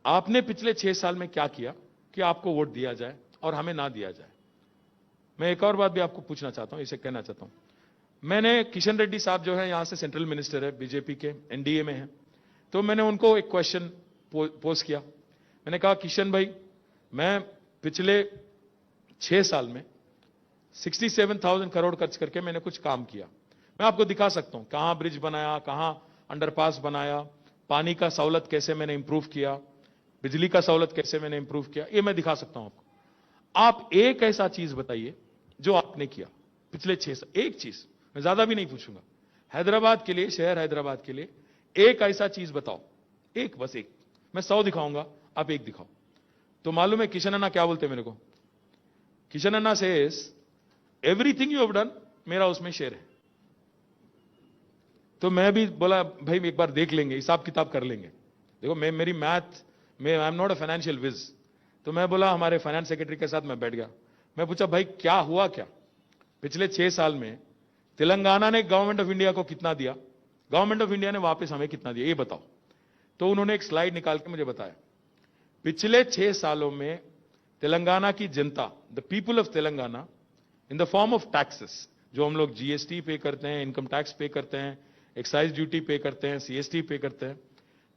आपने पिछले 6 साल में क्या किया कि आपको वोट दिया जाए और हमें ना दिया जाए? मैं एक और बात भी आपको पूछना चाहता हूं, इसे कहना चाहता हूं। मैंने किशन रेड्डी साहब जो है यहां से सेंट्रल मिनिस्टर है, बीजेपी के एनडीए में है, तो मैंने उनको एक क्वेश्चन पोस्ट किया। मैंने कहा, किशन भाई, मैं पिछले 6 साल में 67,000 करोड़ खर्च करके मैंने कुछ काम किया। मैं आपको दिखा सकता हूं कहां ब्रिज बनाया, कहां अंडरपास बनाया, पानी का सहूलत कैसे मैंने इंप्रूव किया, बिजली का सहूलत कैसे मैंने इंप्रूव किया, ये मैं दिखा सकता हूं आपको। आप एक ऐसा चीज बताइए जो आपने किया पिछले 6 साल, एक चीज, मैं ज्यादा भी नहीं पूछूंगा। हैदराबाद के लिए, शहर हैदराबाद के लिए एक ऐसा चीज बताओ, एक, बस एक। मैं 100 दिखाऊंगा, आप एक दिखाओ। तो मालूम है किशन अन्ना क्या बोलते हैं मेरे को? Kishan anna says, everything you have done, मेरा उसमें शेयर है। तो मैं भी बोला, भाई एक बार देख लेंगे, हिसाब किताब कर लेंगे। देखो, मेरी मैथ में, I am not a financial whiz. तो मैं बोला, हमारे फाइनेंस सेक्रेटरी के साथ मैं बैठ गया। मैं पूछा, भाई क्या हुआ, क्या पिछले 6 साल में तेलंगाना ने गवर्नमेंट ऑफ इंडिया को कितना दिया, गवर्नमेंट ऑफ इंडिया ने वापस हमें कितना दिया, ये बताओ। तो उन्होंने एक स्लाइड निकाल के मुझे बताया, पिछले 6 सालों में तेलंगाना की जनता, the people of Telangana, in the form of taxes, जो हम लोग जीएसटी पे करते हैं, इनकम टैक्स पे करते हैं, एक्साइज ड्यूटी पे करते हैं, सीएसटी पे करते हैं,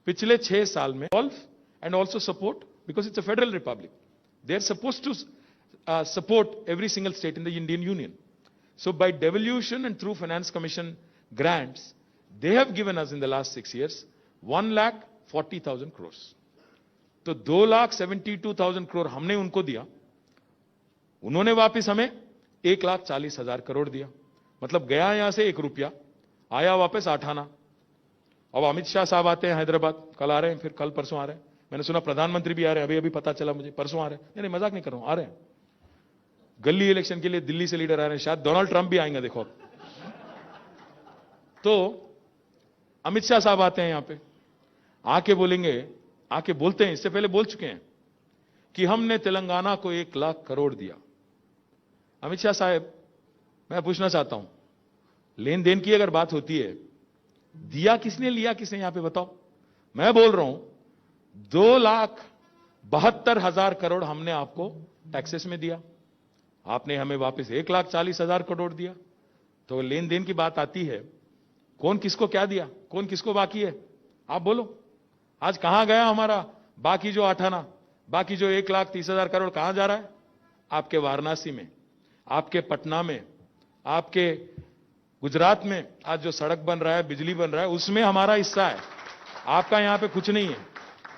पिछले 6 साल में solve and also support, because it's a federal republic, they are suppose to support every single state in the Indian union. So by devolution and through finance commission grants, they have given us in the last 6 years 1,40,000 crores. तो 2,72,000 crore हमने उनको दिया, उन्होंने वापस हमें 1,40,000 करोड़ दिया. मतलब गया यहां से 1 रुपया, आया वापस 8 आना. अब अमित शाह साहब आते हैं हैदराबाद, कल आ रहे हैं, फिर कल परसों आ रहे हैं. मैंने सुना प्रधानमंत्री भी आ रहे हैं, अभी पता चला मुझे, परसों आ रहे हैं. नहीं, मजाक नहीं कर रहा हूं, आ रहे हैं. गली इलेक्शन के लिए दिल्ली से लीडर आ रहे हैं, शायद डोनाल्ड ट्रंप भी आएंगे, देखो. तो अमित शाह साहब आते हैं यहां पे, आके बोलेंगे, आके बोलते हैं, इससे पहले बोल चुके हैं कि हमने तेलंगाना को 1,00,000 करोड़ दिया. अमित शाह साहब, मैं पूछना चाहता हूं, लेन देन की अगर बात होती है, दिया किसने, लिया किसने, यहां पे बताओ. मैं बोल रहा हूं 2,72,000 करोड़ हमने आपको टैक्सेस में दिया, आपने हमें वापस 1,40,000 करोड़ दिया. तो लेन देन की बात आती है, कौन किसको क्या दिया, कौन किसको बाकी है, आप बोलो. आज कहां गया हमारा बाकी जो 8 आना, बाकी जो 1,30,000 करोड़ कहां जा रहा है? आपके वाराणसी में, आपके पटना में, आपके गुजरात में आज जो सड़क बन रहा है, बिजली बन रहा है, उसमें हमारा हिस्सा है. आपका यहां पे कुछ नहीं है.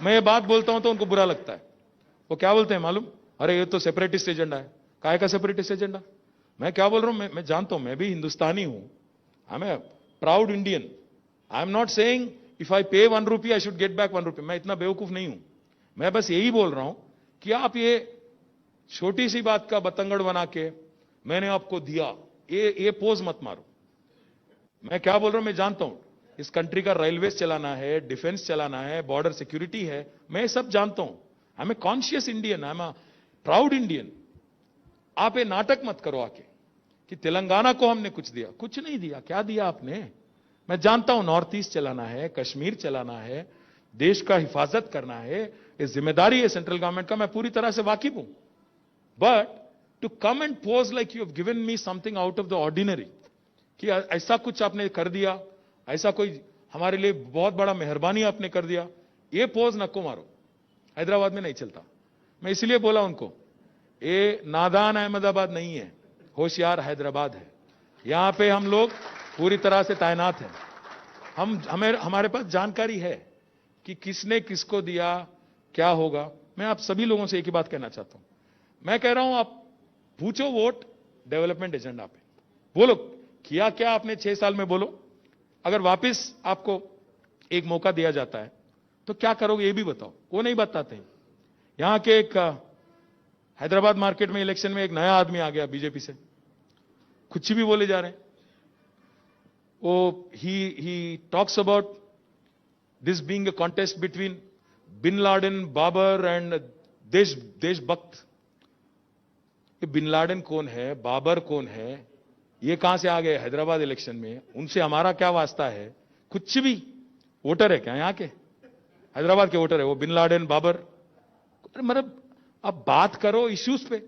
मैं ये बात बोलता हूं तो उनको बुरा लगता है. वो क्या बोलते हैं मालूम? अरे ये तो सेपरेटिस्ट एजेंडा है. काय का सेपरेटिस्ट एजेंडा? मैं क्या बोल रहा हूं, मैं जानता हूं, मैं भी हिंदुस्तानी हूं, I am a proud Indian. I am not saying if I pay 1 rupee I should get back 1 rupee. मैं इतना बेवकूफ नहीं हूं. मैं बस यही बोल रहा हूं कि आप ये छोटी सी बात का बतंगड़ बना के मैंने आपको दिया, ये पोज मत मारो. मैं क्या बोल रहा हूं, मैं जानता हूं. इस कंट्री का रेलवेज चलाना है, डिफेंस चलाना है, बॉर्डर सिक्योरिटी है, मैं सब जानता हूं. I am a conscious Indian, I am a proud Indian. आप ये नाटक मत करो आके कि तेलंगाना को हमने कुछ दिया. कुछ नहीं दिया. क्या दिया आपने? मैं जानता हूं नॉर्थ ईस्ट चलाना है, कश्मीर चलाना है, देश का हिफाजत करना है, ये जिम्मेदारी है सेंट्रल गवर्नमेंट का, मैं पूरी तरह से वाकिफ हूं. But to come and pose like you have given me something out of the ordinary, कि ऐसा कुछ आपने कर दिया, ऐसा कोई हमारे लिए बहुत बड़ा मेहरबानी आपने कर दिया, ये पोज नको मारो. हैदराबाद में नहीं चलता. मैं इसलिए बोला उनको, ये नादान अहमदाबाद नहीं है, होशियार हैदराबाद है. यहां पे हम लोग पूरी तरह से तैनात हैं. हमारे पास जानकारी है कि किसने किसको दिया, क्या होगा. मैं आप सभी लोगों से एक ही बात कहना चाहता हूं. मैं कह रहा हूं, आप पूछो वोट डेवलपमेंट एजेंडा पे, बोलो किया क्या आपने 6 साल में, बोलो. अगर वापस आपको एक मौका दिया जाता है तो क्या करोगे, ये भी बताओ. वो नहीं बताते. यहां के एक हैदराबाद मार्केट में इलेक्शन में एक नया आदमी आ गया बीजेपी से, कुछ भी बोले जा रहे हैं. वो ही talks about this being a contest between bin Laden, Babar and देशभक्त. बिन लाडेन कौन है, बाबर कौन है, ये कहां से आ गए हैदराबाद इलेक्शन में, उनसे हमारा क्या वास्ता है? कुछ भी. वोटर है क्या यहां के? हैदराबाद के वोटर है, वो बिन लादेन, बाबर। मतलब अब बात करो इश्यूज पे।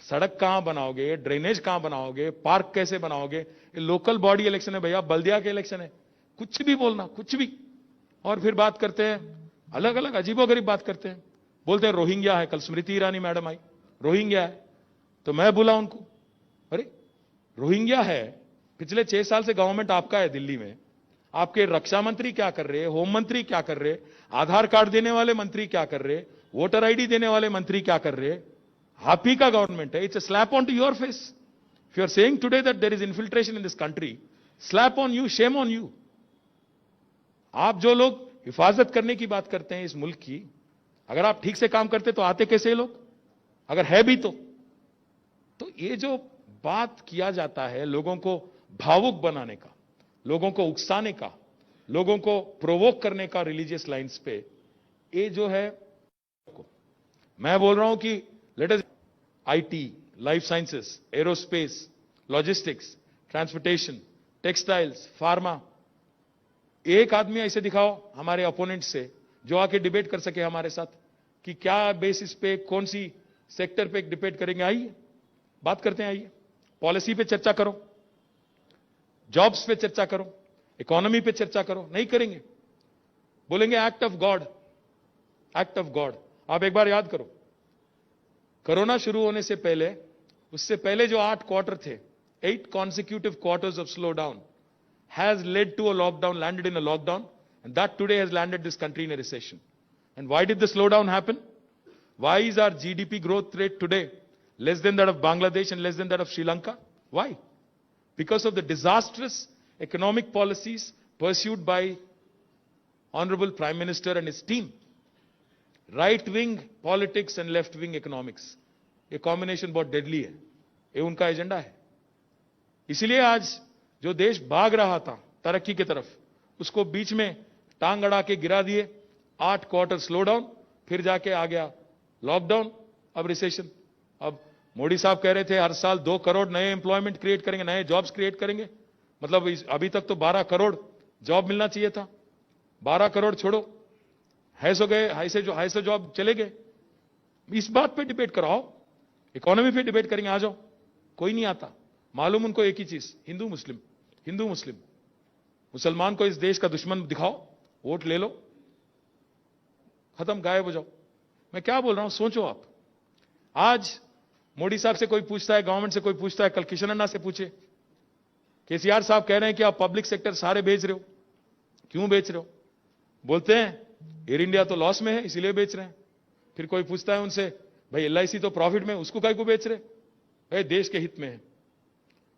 सड़क कहां बनाओगे, ड्रेनेज कहां बनाओगे, पार्क कैसे बनाओगे? ये लोकल बॉडी इलेक्शन है भैया, बल्दिया के इलेक्शन है। कुछ भी बोलना, कुछ भी। और फिर बात करते हैं, अलग अलग अजीबोगरीब बात करते हैं। बोलते हैं रोहिंग्या है, कल स्मृति ईरानी मैडम आई, रोहिंग्या है, तो मैं बोला उनको, अरे रोहिंग्या है, पिछले 6 साल से गवर्नमेंट आपका है दिल्ली में, आपके रक्षा मंत्री क्या कर रहे, होम मंत्री क्या कर रहे, आधार कार्ड देने वाले मंत्री क्या कर रहे, वोटर आईडी देने वाले मंत्री क्या कर रहे? आप ही का गवर्नमेंट है। It's a slap on to your face. If you are saying today that there is infiltration in this country, slap on you, shame on you. आप जो लोग हिफाजत करने की बात करते हैं इस मुल्क की, अगर आप ठीक से काम करते तो आते कैसे लोग? अगर है भी तो ये जो बात किया जाता है लोगों को भावुक बनाने का, लोगों को उकसाने का, लोगों को प्रोवोक करने का रिलीजियस लाइंस पे, ये जो है, मैं बोल रहा हूं कि let us IT, life sciences, aerospace, logistics, transportation, textiles, pharma, एक आदमी ऐसे दिखाओ हमारे अपोनेंट से जो आके डिबेट कर सके हमारे साथ कि क्या बेसिस पे, कौन सी सेक्टर पे डिबेट करेंगे। आइए बात करते हैं, आइए पॉलिसी पे चर्चा करो, जॉब्स पे चर्चा करो, इकोनॉमी पे चर्चा करो। नहीं करेंगे, बोलेंगे act of God, act of God. आप एक बार याद करो, कोरोना शुरू होने से पहले, उससे पहले जो 8 क्वार्टर थे, 8 consecutive quarters of slowdown has led to a lockdown, landed in a lockdown, and that today has landed this country in a recession. And why did the slowdown happen? Why is our GDP growth rate today less than that of Bangladesh and less than that of Sri Lanka? Why? Because of the disastrous economic policies pursued by Honorable Prime Minister and his team. Right wing politics and left wing economics, ये combination बहुत deadly है, ये उनका agenda है। इसलिए आज जो देश भाग रहा था तरक्की की तरफ, उसको बीच में टांग अड़ा के गिरा दिए। 8 क्वार्टर स्लो डाउन, फिर जाके आ गया लॉकडाउन, अब रिसेशन। अब मोदी साहब कह रहे थे हर साल 2 करोड़ नए एम्प्लॉयमेंट क्रिएट करेंगे, नए जॉब्स क्रिएट करेंगे। मतलब अभी तक तो 12 करोड़ जॉब मिलना चाहिए था, 12 करोड़ छोड़ो, ऐसे जॉब चले गए। इस बात पे डिबेट कराओ, इकोनॉमी पे डिबेट करेंगे, आ जाओ। कोई नहीं आता। मालूम उनको एक ही चीज, हिंदू मुस्लिम, हिंदू मुस्लिम। मुसलमान को इस देश का दुश्मन दिखाओ, वोट ले लो, खत्म, गायब हो जाओ। मैं क्या बोल रहा हूं, सोचो आप। आज मोदी साहब से कोई पूछता है, गवर्नमेंट से कोई पूछता है, कल किशन अन्ना से पूछे, केसीआर साहब कह रहे हैं कि आप पब्लिक सेक्टर सारे बेच रहे हो, क्यों बेच रहे हो? बोलते हैं एयर इंडिया तो लॉस में है इसीलिए बेच रहे हैं। फिर कोई पूछता है उनसे, भाई एलआईसी तो प्रॉफिट में, उसको काय को बेच रहे? भाई देश के हित में है।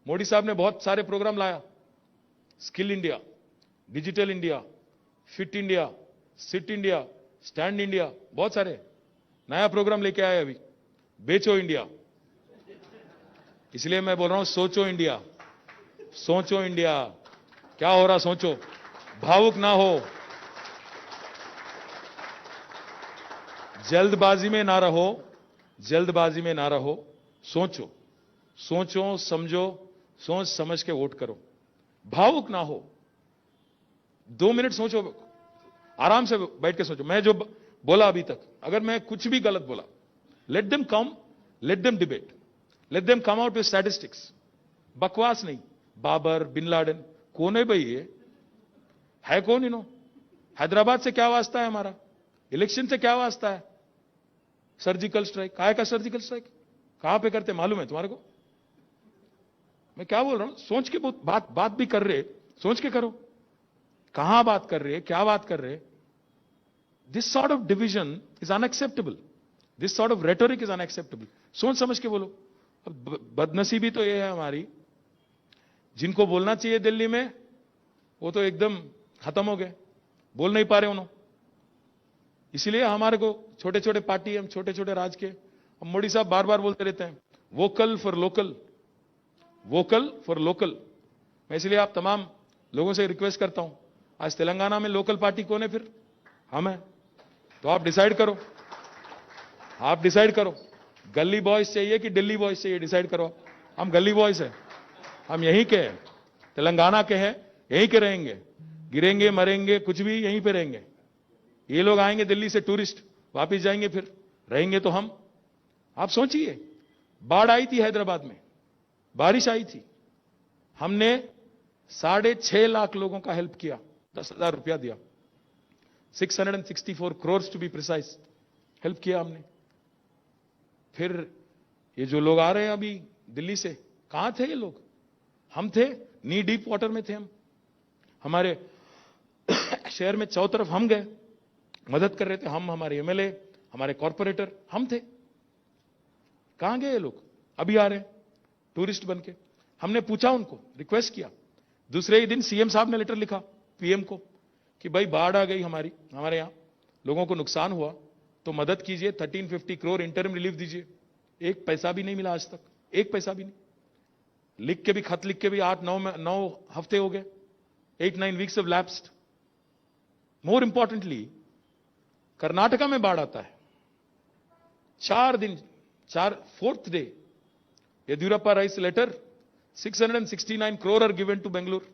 मोदी साहब ने बहुत सारे प्रोग्राम लाया, skill India, digital India, fit India, sit India, stand India, बहुत सारे नया प्रोग्राम लेके आए अभी। बेचो इंडिया। इसलिए मैं बोल रहा हूं, सोचो इंडिया, सोचो इंडिया, क्या हो रहा सोचो, भावुक ना हो, जल्दबाजी में ना रहो, जल्दबाजी में ना रहो, सोचो, सोचो समझो, सोच समझ के वोट करो, भावुक ना हो। 2 मिनट सोचो, आराम से बैठ के सोचो। मैं जो बोला अभी तक, अगर मैं कुछ भी गलत बोला, let them come, let them debate, let them come out with statistics. बकवास नहीं। बाबर, बिन लादेन, कौन है भाई ये? है कौन इन्हों? हैदराबाद से क्या वास्ता है हमारा? इलेक्शन से क्या वास्ता है? सर्जिकल स्ट्राइक, काय का सर्जिकल स्ट्राइक? कहां पे करते मालूम है तुम्हारे को? मैं क्या बोल रहा हूं, सोच के बात भी कर रहे, सोच के करो, कहां बात कर रहे, क्या बात कर रहे। This sort of division is unacceptable, this sort of rhetoric is unacceptable. सोच समझ के बोलो। अब बदनसीबी तो ये है हमारी, जिनको बोलना चाहिए दिल्ली में, वो तो एकदम खत्म हो गए, बोल नहीं पा रहे उन्होंने। इसलिए हमारे को छोटे छोटे पार्टी, हम छोटे छोटे राज के, हम मोदी साहब बार बार बोलते रहते हैं vocal for local, vocal for local. मैं इसलिए आप तमाम लोगों से रिक्वेस्ट करता हूं, आज तेलंगाना में लोकल पार्टी कौन है? फिर हम हैं। तो आप डिसाइड करो, आप डिसाइड करो, गली बॉयज चाहिए कि दिल्ली बॉयज चाहिए, डिसाइड करो। हम गली बॉयज हैं, हम यहीं के हैं, तेलंगाना के हैं, यहीं के रहेंगे, गिरेंगे मरेंगे कुछ भी यहीं पे रहेंगे। ये लोग आएंगे दिल्ली से टूरिस्ट, वापस जाएंगे, फिर रहेंगे तो हम। आप सोचिए, बाढ़ आई थी हैदराबाद में, बारिश आई थी, हमने 6.5 लाख लोगों का हेल्प किया, 10,000 रुपया दिया, 664 crores to be precise help किया हमने। फिर ये जो लोग आ रहे हैं अभी दिल्ली से, कहां थे ये लोग? हम थे, नी डीप वाटर में थे हम। हमारे शहर में चौं तरफ हम गए, मदद कर रहे थे हम, हमारे एमएलए, हमारे कॉर्पोरेटर, हम थे। कहां गए ये लोग? अभी आ रहे हैं टूरिस्ट बन के। हमने पूछा उनको, रिक्वेस्ट किया, दूसरे ही दिन सीएम साहब ने लेटर लिखा पीएम को कि भाई बाढ़ आ गई हमारे यहां, लोगों को नुकसान हुआ, तो मदद कीजिए, 1350 करोड़ इंटरिम रिलीफ दीजिए। एक पैसा भी नहीं मिला आज तक, एक पैसा भी नहीं। लिख के भी, खत लिख के भी 8-9 हफ्ते हो गए, 8-9 weeks of lapsed. More importantly, Karnataka में बाढ़ आता है, 4 दिन, 4th day, Yediyurappa writes letter, 669 crore are given to Bengaluru.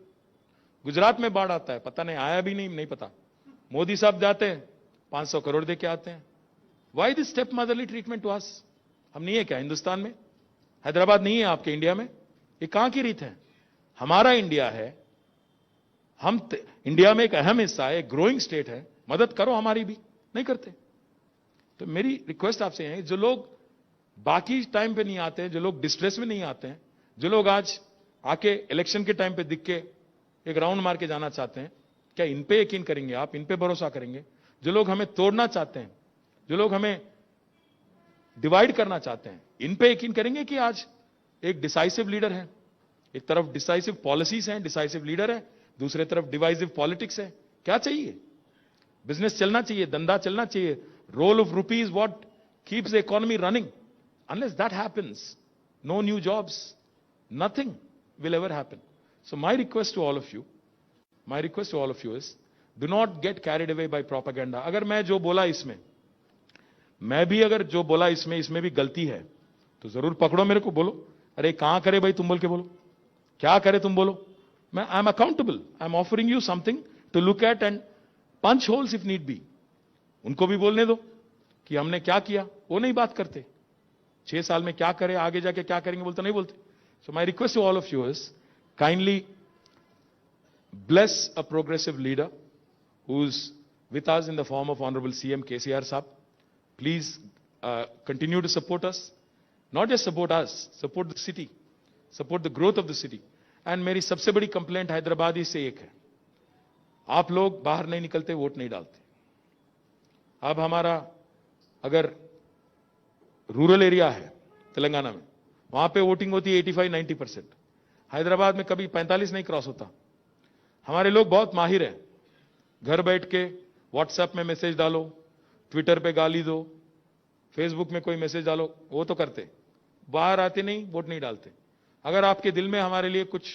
Gujarat में बाढ़ आता है, पता नहीं आया भी नहीं पता, मोदी साहब जाते हैं, 500 करोड़ दे के आते हैं। Why this step motherly treatment to us? हम नहीं है क्या हिंदुस्तान में? हैदराबाद नहीं है आपके इंडिया में? ये कहां की रीत है? हमारा इंडिया है, हम इंडिया में एक अहम हिस्सा है, ग्रोइंग स्टेट है, मदद करो हमारी भी, नहीं करते। तो मेरी रिक्वेस्ट आपसे है, जो लोग बाकी टाइम पे नहीं आते हैं, जो लोग डिस्ट्रेस में नहीं आते हैं, जो लोग आज आके इलेक्शन के टाइम पे दिख के एक राउंड मार के जाना चाहते हैं, क्या इन पे यकीन करेंगे आप? इन पे भरोसा करेंगे? जो लोग हमें तोड़ना चाहते हैं, जो लोग हमें डिवाइड करना चाहते हैं, इन पे यकीन करेंगे कि आज एक डिसाइसिव लीडर है? एक तरफ डिसाइसिव पॉलिसीज हैं, डिसाइसिव लीडर है, दूसरे तरफ डिवाइसिव पॉलिटिक्स है। क्या चाहिए? बिजनेस चलना चाहिए, धंधा चलना चाहिए। Role of rupee is what keeps the economy running. Unless that happens, no new jobs, nothing will ever happen. So my request to all of you is, do not get carried away by propaganda. अगर मैं जो बोला इसमें, मैं भी अगर जो बोला इसमें भी गलती है, तो जरूर पकड़ो मेरे को, बोलो, अरे कहां करे भाई तुम बोल के बोलो, क्या करे तुम बोलो। मैं I am accountable, I am offering you something to look at and punch holes if need be. उनको भी बोलने दो कि हमने क्या किया, वो नहीं बात करते। 6 साल में क्या करे, आगे जाके क्या करेंगे बोलते नहीं बोलते। So my request to all of you is, kindly bless a progressive leader who's with us in the form of Honorable CM KCR Saab. Please continue to support us. Not just support us, support the city, support the growth of the city. And मेरी सबसे बड़ी complaint Hyderabadi से एक है, आप लोग बाहर नहीं निकलते, वोट नहीं डालते। अब हमारा अगर रूरल एरिया है तेलंगाना में, वहां पे वोटिंग होती है 85-90%। हैदराबाद में कभी 45 नहीं क्रॉस होता। हमारे लोग बहुत माहिर हैं, घर बैठ के व्हाट्सएप में मैसेज डालो, ट्विटर पे गाली दो, फेसबुक में कोई मैसेज डालो, वो तो करते, बाहर आते नहीं, वोट नहीं डालते। अगर आपके दिल में हमारे लिए कुछ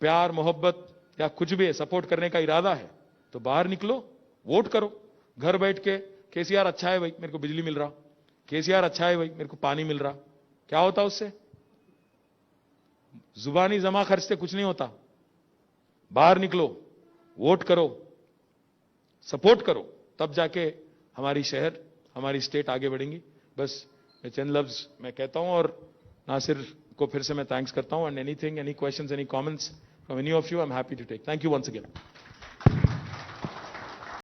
प्यार, मोहब्बत या कुछ भी सपोर्ट करने का इरादा है, तो बाहर निकलो, वोट करो। घर बैठ के केसीआर अच्छा है भाई, मेरे को बिजली मिल रहा, केसीआर अच्छा है भाई, मेरे को पानी मिल रहा, क्या होता उससे? जुबानी जमा खर्च से कुछ नहीं होता। बाहर निकलो, वोट करो, सपोर्ट करो, तब जाके हमारी शहर, हमारी स्टेट आगे बढ़ेंगी। बस मैं चंद लफ्ज मैं कहता हूं, और नासिर को फिर से मैं थैंक्स करता हूं। And anything, any questions, any comments from any of you, I am happy to take. Thank you once again.